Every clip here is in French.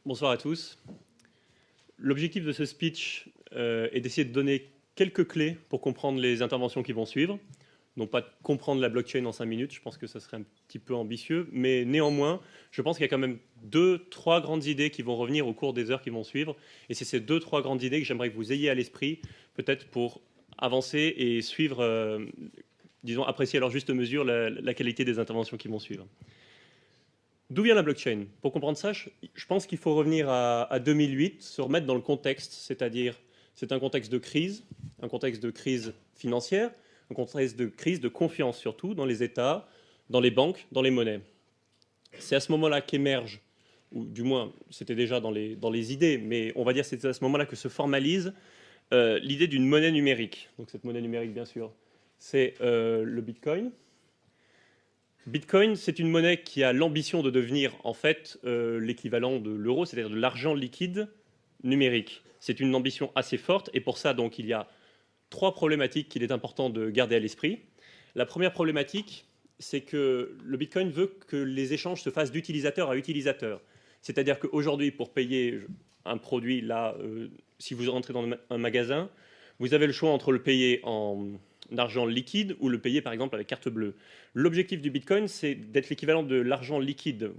Bonsoir à tous. L'objectif de ce speech est d'essayer de donner quelques clés pour comprendre les interventions qui vont suivre. Non pas de comprendre la blockchain en 5 minutes, je pense que ça serait un petit peu ambitieux, mais néanmoins, je pense qu'il y a quand même 2-3 grandes idées qui vont revenir au cours des heures qui vont suivre. Et c'est ces 2-3 grandes idées que j'aimerais que vous ayez à l'esprit, peut-être pour avancer et suivre, disons, apprécier à leur juste mesure la qualité des interventions qui vont suivre. D'où vient la blockchain? Pour comprendre ça, je pense qu'il faut revenir à 2008, se remettre dans le contexte, c'est-à-dire c'est un contexte de crise financière, un contexte de crise de confiance surtout dans les États, dans les banques, dans les monnaies. C'est à ce moment-là qu'émerge, ou du moins c'était déjà dans les idées, mais on va dire que c'est à ce moment-là que se formalise l'idée d'une monnaie numérique. Donc cette monnaie numérique, bien sûr, c'est le Bitcoin. Bitcoin, c'est une monnaie qui a l'ambition de devenir en fait l'équivalent de l'euro, c'est-à-dire de l'argent liquide numérique. C'est une ambition assez forte et pour ça, donc, il y a 3 problématiques qu'il est important de garder à l'esprit. La première problématique, c'est que le Bitcoin veut que les échanges se fassent d'utilisateur à utilisateur. C'est-à-dire qu'aujourd'hui, pour payer un produit, là, si vous rentrez dans un magasin, vous avez le choix entre le payer en argent liquide ou le payer par exemple avec carte bleue. L'objectif du Bitcoin, c'est d'être l'équivalent de l'argent liquide,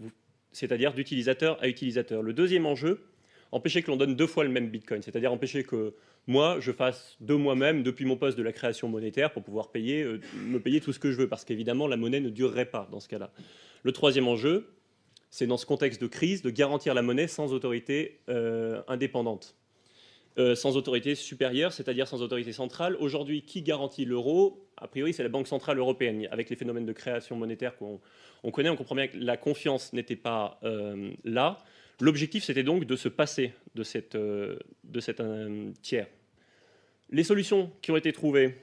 c'est-à-dire d'utilisateur à utilisateur. Le deuxième enjeu, empêcher que l'on donne 2 fois le même Bitcoin, c'est-à-dire empêcher que moi, je fasse de moi-même, depuis mon poste de la création monétaire, pour pouvoir me payer tout ce que je veux, parce qu'évidemment, la monnaie ne durerait pas dans ce cas-là. Le troisième enjeu, c'est dans ce contexte de crise, de garantir la monnaie sans autorité indépendante. Sans autorité supérieure, c'est-à-dire sans autorité centrale. Aujourd'hui, qui garantit l'euro? A priori, c'est la Banque centrale européenne. Avec les phénomènes de création monétaire qu'on connaît, on comprend bien que la confiance n'était pas là. L'objectif, c'était donc de se passer de cet tiers. Les solutions qui ont été trouvées,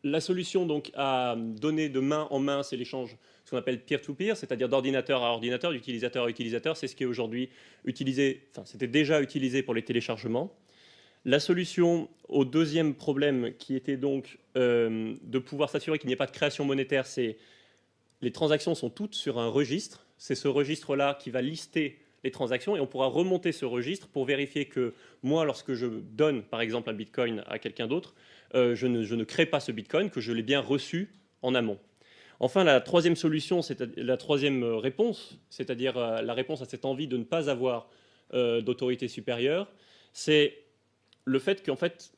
la solution donc à donner de main en main, c'est l'échange, ce qu'on appelle peer-to-peer, c'est-à-dire d'ordinateur à ordinateur, d'utilisateur à utilisateur. C'est ce qui est aujourd'hui utilisé, enfin c'était déjà utilisé pour les téléchargements. La solution au deuxième problème, qui était donc de pouvoir s'assurer qu'il n'y ait pas de création monétaire, c'est les transactions sont toutes sur un registre. C'est ce registre-là qui va lister les transactions et on pourra remonter ce registre pour vérifier que moi, lorsque je donne par exemple un Bitcoin à quelqu'un d'autre, je ne crée pas ce Bitcoin, que je l'ai bien reçu en amont. Enfin, la troisième solution, la troisième réponse, c'est-à-dire la réponse à cette envie de ne pas avoir d'autorité supérieure, c'est le fait qu'en fait,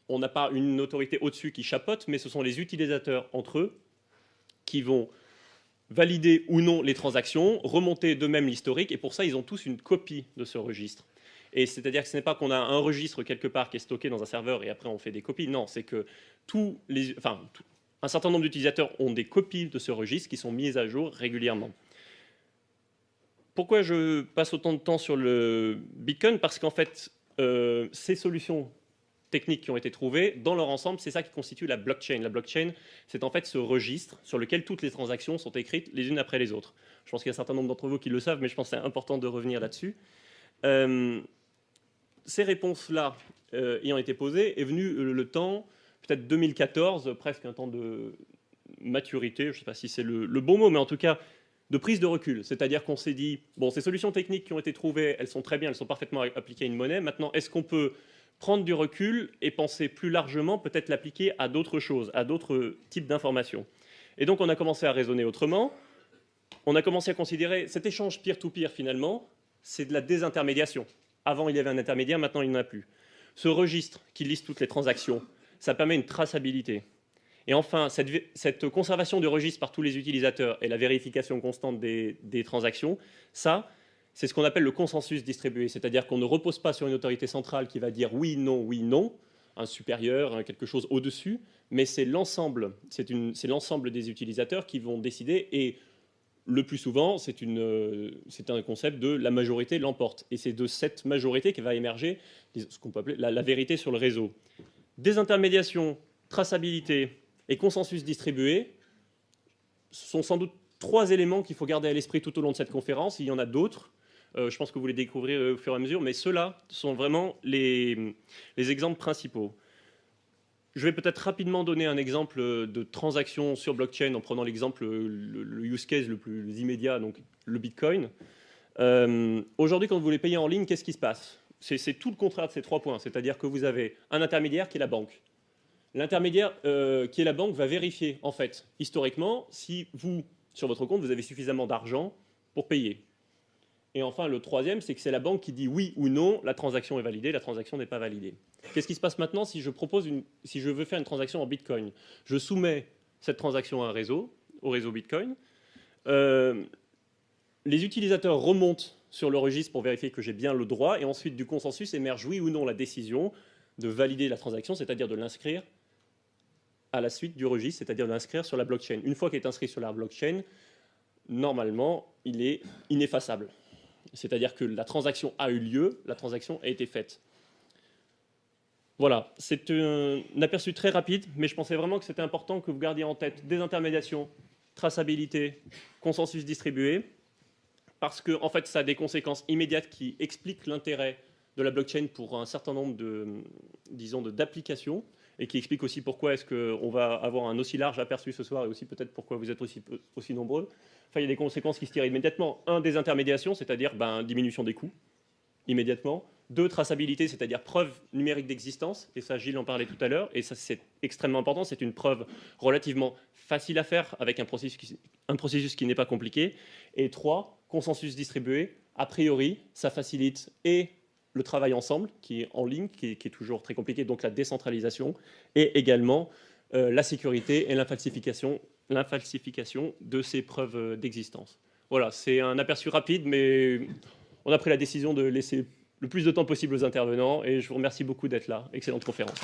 on n'a pas une autorité au-dessus qui chapeaute, mais ce sont les utilisateurs entre eux qui vont valider ou non les transactions, remonter d'eux-mêmes l'historique, et pour ça, ils ont tous une copie de ce registre. Et c'est-à-dire que ce n'est pas qu'on a un registre quelque part qui est stocké dans un serveur et après on fait des copies. Non, c'est que un certain nombre d'utilisateurs ont des copies de ce registre qui sont mises à jour régulièrement. Pourquoi je passe autant de temps sur le Bitcoin? Parce qu'en fait, ces solutions techniques qui ont été trouvées, dans leur ensemble, c'est ça qui constitue la blockchain. La blockchain, c'est en fait ce registre sur lequel toutes les transactions sont écrites les unes après les autres. Je pense qu'il y a un certain nombre d'entre vous qui le savent, mais je pense que c'est important de revenir là-dessus. Ces réponses-là ayant été posées, est venu le temps, peut-être 2014, presque un temps de maturité, je ne sais pas si c'est le bon mot, mais en tout cas de prise de recul. C'est-à-dire qu'on s'est dit, bon, ces solutions techniques qui ont été trouvées, elles sont très bien, elles sont parfaitement appliquées à une monnaie. Maintenant, est-ce qu'on peut prendre du recul et penser plus largement, peut-être l'appliquer à d'autres choses, à d'autres types d'informations? Et donc on a commencé à raisonner autrement. On a commencé à considérer cet échange peer-to-peer, finalement, c'est de la désintermédiation. Avant, il y avait un intermédiaire, maintenant, il n'y en a plus. Ce registre qui liste toutes les transactions, ça permet une traçabilité. Et enfin, cette conservation du registre par tous les utilisateurs et la vérification constante des transactions, ça, c'est ce qu'on appelle le consensus distribué. C'est-à-dire qu'on ne repose pas sur une autorité centrale qui va dire oui, non, un supérieur, quelque chose au-dessus, mais c'est l'ensemble des utilisateurs qui vont décider. Et le plus souvent, c'est un concept de la majorité l'emporte. Et c'est de cette majorité qui va émerger ce qu'on peut appeler la vérité sur le réseau. Désintermédiation, traçabilité et consensus distribué sont sans doute 3 éléments qu'il faut garder à l'esprit tout au long de cette conférence. Il y en a d'autres. Je pense que vous les découvrirez au fur et à mesure, mais ceux-là sont vraiment les exemples principaux. Je vais peut-être rapidement donner un exemple de transaction sur blockchain en prenant l'exemple, le use case le plus immédiat, donc le Bitcoin. Aujourd'hui, quand vous voulez payer en ligne, qu'est-ce qui se passe? C'est tout le contraire de ces 3 points. C'est-à-dire que vous avez un intermédiaire qui est la banque. L'intermédiaire qui est la banque va vérifier, en fait, historiquement, si vous, sur votre compte, vous avez suffisamment d'argent pour payer. Et enfin, le troisième, c'est que c'est la banque qui dit oui ou non, la transaction est validée, la transaction n'est pas validée. Qu'est-ce qui se passe maintenant si si je veux faire une transaction en Bitcoin? Je soumets cette transaction à un réseau, au réseau Bitcoin. Les utilisateurs remontent sur le registre pour vérifier que j'ai bien le droit, et ensuite du consensus émerge oui ou non la décision de valider la transaction, c'est-à-dire de l'inscrire à la suite du registre, c'est-à-dire de l'inscrire sur la blockchain. Une fois qu'il est inscrit sur la blockchain, normalement, il est ineffaçable. C'est-à-dire que la transaction a eu lieu, la transaction a été faite. Voilà, c'est un aperçu très rapide, mais je pensais vraiment que c'était important que vous gardiez en tête désintermédiation, traçabilité, consensus distribué, parce que en fait, ça a des conséquences immédiates qui expliquent l'intérêt de la blockchain pour un certain nombre d'applications, et qui expliquent aussi pourquoi est-ce qu'on va avoir un aussi large aperçu ce soir, et aussi peut-être pourquoi vous êtes aussi nombreux. Enfin, il y a des conséquences qui se tirent immédiatement. 1, désintermédiation, c'est-à-dire diminution des coûts, immédiatement. 2, traçabilité, c'est-à-dire preuve numérique d'existence, et ça Gilles en parlait tout à l'heure, et ça c'est extrêmement important, c'est une preuve relativement facile à faire avec un processus qui n'est pas compliqué. Et 3, consensus distribué, a priori ça facilite et le travail ensemble, qui est en ligne, qui est toujours très compliqué, donc la décentralisation, et également la sécurité et l'infalsification de ces preuves d'existence. Voilà, c'est un aperçu rapide, mais on a pris la décision de laisser le plus de temps possible aux intervenants, et je vous remercie beaucoup d'être là. Excellente conférence.